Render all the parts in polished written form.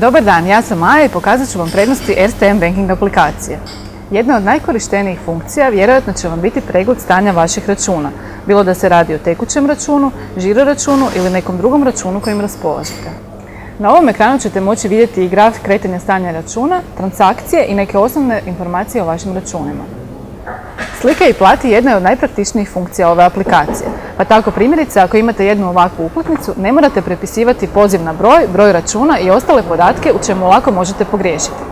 Dobar dan, ja sam Maja i pokazat ću vam prednosti Erste mBanking aplikacije. Jedna od najkorištenijih funkcija vjerojatno će vam biti pregled stanja vaših računa, bilo da se radi o tekućem računu, žiro računu ili nekom drugom računu kojim raspolažete. Na ovom ekranu ćete moći vidjeti i graf kretanja stanja računa, transakcije i neke osnovne informacije o vašim računima. Slika i plati jedna je od najpraktičnijih funkcija ove aplikacije, pa tako primjerice ako imate jednu ovakvu uplatnicu ne morate prepisivati poziv na broj računa i ostale podatke u čemu lako možete pogriješiti.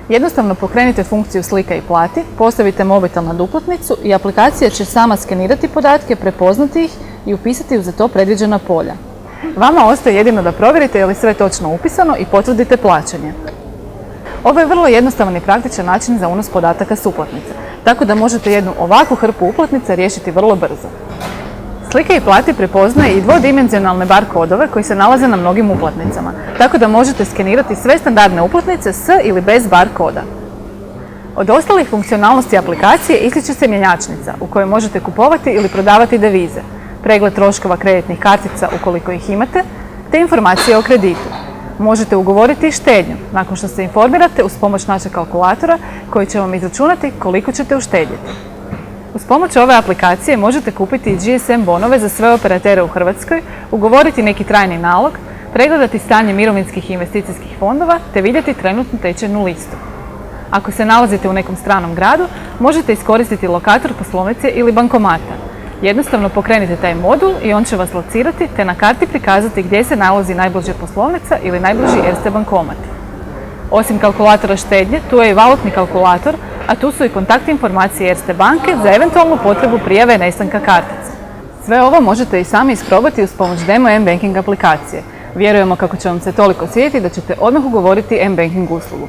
Jednostavno pokrenite funkciju slika i plati, postavite mobitel nad uplatnicu i aplikacija će sama skenirati podatke, prepoznati ih i upisati u za to predviđena polja. Vama ostaje jedino da provjerite je li sve točno upisano i potvrdite plaćanje. Ovo je vrlo jednostavan i praktičan način za unos podataka s uplatnice, tako da možete jednu ovakvu hrpu uplatnica riješiti vrlo brzo. Slika i plati prepoznaje i dvodimenzionalne bar kodove koji se nalaze na mnogim uplatnicama, tako da možete skenirati sve standardne uplatnice s ili bez bar koda. Od ostalih funkcionalnosti aplikacije ističe se mjenjačnica u kojoj možete kupovati ili prodavati devize, pregled troškova kreditnih kartica ukoliko ih imate, te informacije o kreditu. Možete ugovoriti i štednju nakon što se informirate uz pomoć našeg kalkulatora koji će vam izračunati koliko ćete uštedjeti. Uz pomoć ove aplikacije možete kupiti i GSM bonove za sve operatere u Hrvatskoj, ugovoriti neki trajni nalog, pregledati stanje mirovinskih i investicijskih fondova te vidjeti trenutnu tečajnu listu. Ako se nalazite u nekom stranom gradu, možete iskoristiti lokator poslovnice ili bankomata. Jednostavno pokrenite taj modul i on će vas locirati te na karti prikazati gdje se nalazi najbliža poslovnica ili najbliži Erste bankomat. Osim kalkulatora štednje, tu je i valutni kalkulator, a tu su i kontakt informacije Erste banke za eventualnu potrebu prijave nestanka kartice. Sve ovo možete i sami isprobati uz pomoć demo mBanking aplikacije. Vjerujemo kako će vam se toliko svidjeti da ćete odmah ugovoriti mBanking uslugu.